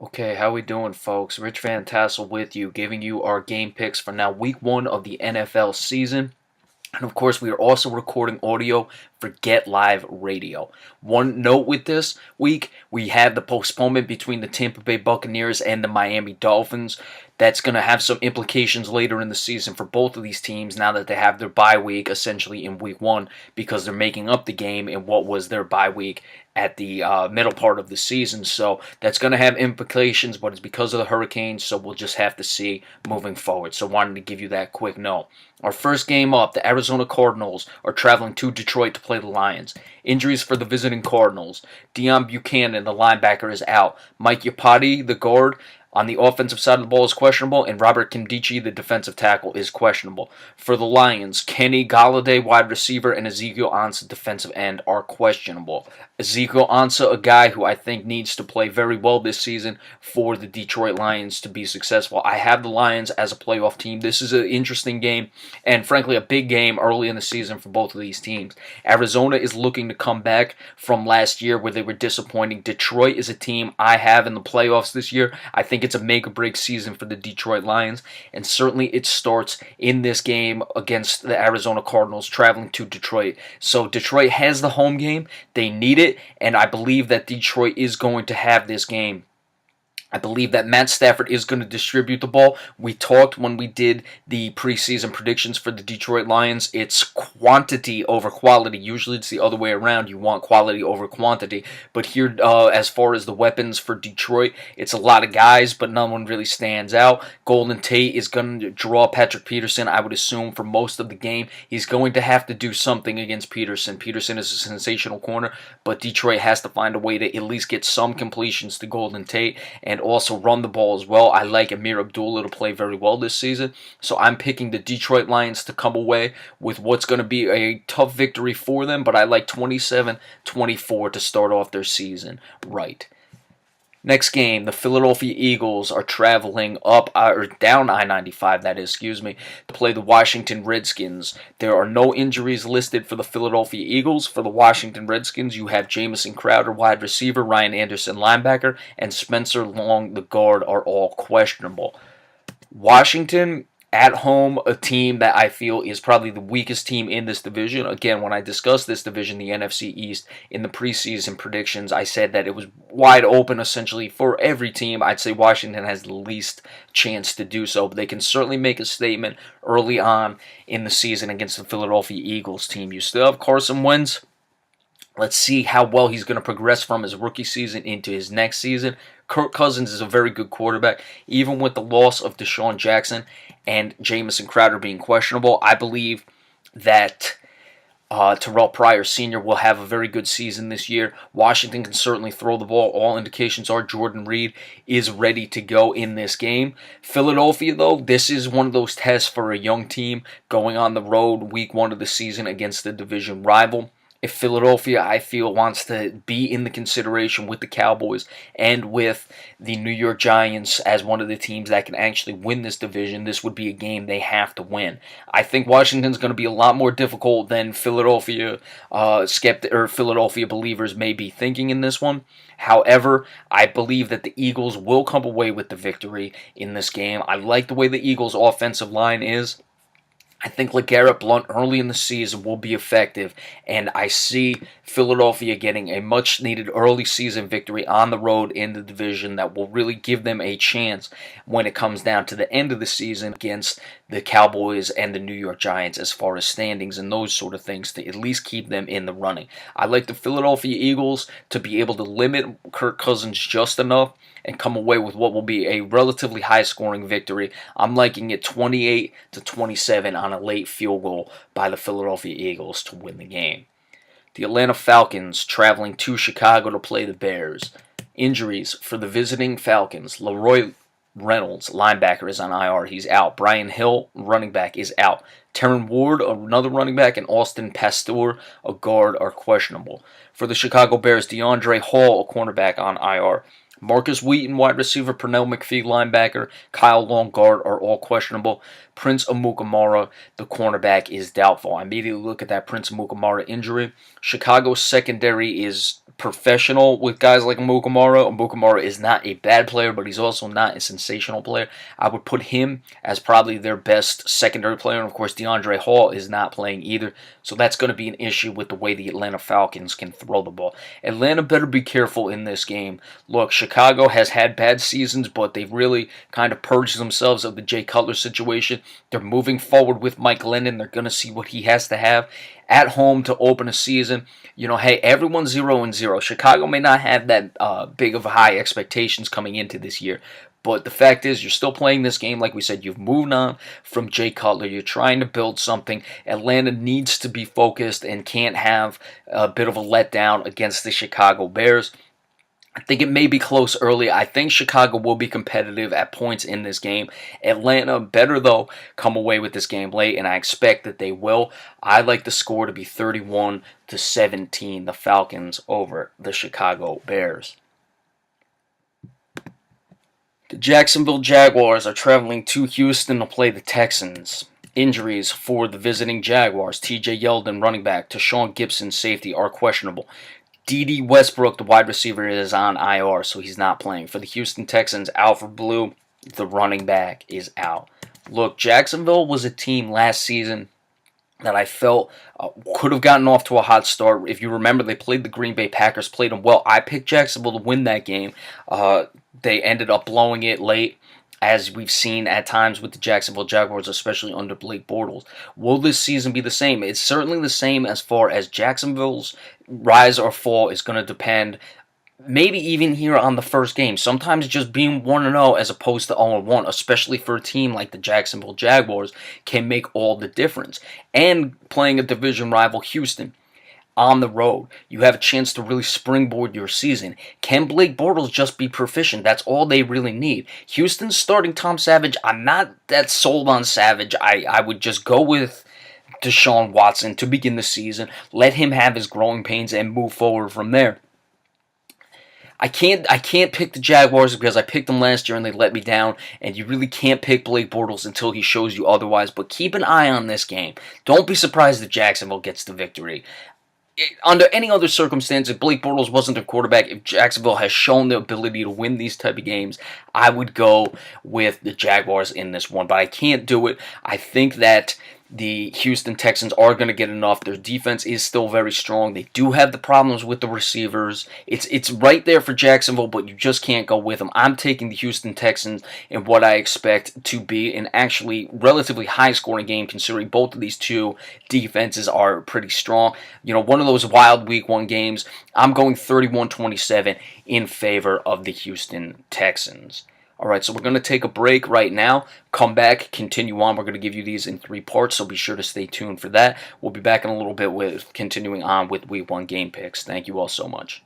Okay, how we doing, folks? Rich Van Tassel with you, giving you our game picks for now week 1 of the NFL season. And of course, we are also recording audio for Get Live Radio. One note with this week, we have the postponement between the Tampa Bay Buccaneers and the Miami Dolphins. That's going to have some implications later in the season for both of these teams now that they have their bye week essentially in week 1 because they're making up the game in what was their bye week at the middle part of the season. So that's going to have implications, but it's because of the Hurricanes, so we'll just have to see moving forward. So wanted to give you that quick note. Our first game up, the Arizona Cardinals are traveling to Detroit to play the Lions. Injuries for the visiting Cardinals. Deion Buchanan, the linebacker, is out. Mike Iupati, the guard, on the offensive side of the ball is questionable, and Robert Nkemdiche, the defensive tackle, is questionable. For the Lions, Kenny Golladay, wide receiver, and Ezekiel Ansah, defensive end, are questionable. Ezekiel Ansah, a guy who I think needs to play very well this season for the Detroit Lions to be successful. I have the Lions as a playoff team. This is an interesting game, and frankly, a big game early in the season for both of these teams. Arizona is looking to come back from last year where they were disappointing. Detroit is a team I have in the playoffs this year. I think it's a make or break season for the Detroit Lions, and certainly it starts in this game against the Arizona Cardinals traveling to Detroit. So Detroit has the home game. They need it, and I believe that Detroit is going to have this game. I believe that Matt Stafford is going to distribute the ball. We talked when we did the preseason predictions for the Detroit Lions. It's quantity over quality. Usually it's the other way around. You want quality over quantity. But here, as far as the weapons for Detroit, it's a lot of guys, but no one really stands out. Golden Tate is going to draw Patrick Peterson, I would assume, for most of the game. He's going to have to do something against Peterson. Peterson is a sensational corner, but Detroit has to find a way to at least get some completions to Golden Tate and also run the ball as well. I like Amir Abdullah to play very well this season, so I'm picking the Detroit Lions to come away with what's going to be a tough victory for them, but I like 27-24 to start off their season right. Next game, the Philadelphia Eagles are traveling up or down I-95, to play the Washington Redskins. There are no injuries listed for the Philadelphia Eagles. For the Washington Redskins, you have Jamison Crowder, wide receiver, Ryan Anderson, linebacker, and Spencer Long, the guard, are all questionable. Washington at home, a team that I feel is probably the weakest team in this division. Again, when I discussed this division, the NFC East, in the preseason predictions, I said that it was wide open essentially for every team. I'd say Washington has the least chance to do so, but they can certainly make a statement early on in the season against the Philadelphia Eagles team. You still have Carson Wentz. Let's see how well he's going to progress from his rookie season into his next season. Kirk Cousins is a very good quarterback. Even with the loss of Deshaun Jackson and Jamison Crowder being questionable, I believe that Terrell Pryor Sr. will have a very good season this year. Washington can certainly throw the ball. All indications are Jordan Reed is ready to go in this game. Philadelphia, though, this is one of those tests for a young team going on the road week 1 of the season against the division rival. If Philadelphia, I feel, wants to be in the consideration with the Cowboys and with the New York Giants as one of the teams that can actually win this division, this would be a game they have to win. I think Washington's going to be a lot more difficult than Philadelphia Philadelphia believers may be thinking in this one. However, I believe that the Eagles will come away with the victory in this game. I like the way the Eagles' offensive line is. I think LeGarrette Blount early in the season will be effective, and I see Philadelphia getting a much-needed early season victory on the road in the division that will really give them a chance when it comes down to the end of the season against the Cowboys and the New York Giants as far as standings and those sort of things to at least keep them in the running. I like the Philadelphia Eagles to be able to limit Kirk Cousins just enough and come away with what will be a relatively high-scoring victory. I'm liking it 28-27 on a late field goal by the Philadelphia Eagles to win the game. The Atlanta Falcons traveling to Chicago to play the Bears. Injuries for the visiting Falcons. Leroy Reynolds, linebacker, is on IR. He's out. Brian Hill, running back, is out. Terron Ward, another running back, and Austin Pastor, a guard, are questionable. For the Chicago Bears, DeAndre Hall, a cornerback, on IR. Marcus Wheaton, wide receiver, Pernell McPhee, linebacker, Kyle Long, guard, are all questionable. Prince Amukamara, the cornerback, is doubtful. I immediately look at that Prince Amukamara injury. Chicago's secondary is professional with guys like Amukamara. Amukamara is not a bad player, but he's also not a sensational player. I would put him as probably their best secondary player. And of course, DeAndre Hall is not playing either. So that's going to be an issue with the way the Atlanta Falcons can throw the ball. Atlanta better be careful in this game. Look, Chicago has had bad seasons, but they've really kind of purged themselves of the Jay Cutler situation. They're moving forward with Mike Lennon. They're going to see what he has to have at home to open a season. Hey, everyone's 0-0. Chicago may not have that big of high expectations coming into this year, but the fact is, you're still playing this game. Like we said, you've moved on from Jay Cutler. You're trying to build something. Atlanta needs to be focused and can't have a bit of a letdown against the Chicago Bears. I think it may be close early. I think Chicago will be competitive at points in this game. Atlanta better, though, come away with this game late, and I expect that they will. I like the score to be 31-17, the Falcons over the Chicago Bears. The Jacksonville Jaguars are traveling to Houston to play the Texans. Injuries for the visiting Jaguars. TJ Yeldon, running back, Tashawn Gibson, safety, are questionable. D.D. Westbrook, the wide receiver, is on IR, so he's not playing. For the Houston Texans, Alfred Blue, the running back, is out. Look, Jacksonville was a team last season that I felt could have gotten off to a hot start. If you remember, they played the Green Bay Packers, played them well. I picked Jacksonville to win that game. They ended up blowing it late, as we've seen at times with the Jacksonville Jaguars, especially under Blake Bortles. Will this season be the same? It's certainly the same as far as Jacksonville's rise or fall is going to depend, maybe even here on the first game. Sometimes just being 1-0 as opposed to 0-1, especially for a team like the Jacksonville Jaguars, can make all the difference. And playing a division rival, Houston, on the road, you have a chance to really springboard your season. Can Blake Bortles just be proficient? That's all they really need. Houston's starting Tom Savage. I'm not that sold on Savage. I would just go with Deshaun Watson to begin the season. Let him have his growing pains and move forward from there. I can't pick the Jaguars because I picked them last year and they let me down, and you really can't pick Blake Bortles until he shows you otherwise, but keep an eye on this game. Don't be surprised if Jacksonville gets the victory. Under any other circumstance, if Blake Bortles wasn't a quarterback, if Jacksonville has shown the ability to win these type of games, I would go with the Jaguars in this one. But I can't do it. I think that the Houston Texans are going to get enough. Their defense is still very strong. They do have the problems with the receivers. It's right there for Jacksonville, but you just can't go with them. I'm taking the Houston Texans in what I expect to be an actually relatively high-scoring game, considering both of these two defenses are pretty strong. One of those wild Week 1 games. I'm going 31-27 in favor of the Houston Texans. All right, so we're going to take a break right now, come back, continue on. We're going to give you these in 3 parts, so be sure to stay tuned for that. We'll be back in a little bit with continuing on with Week 1 game picks. Thank you all so much.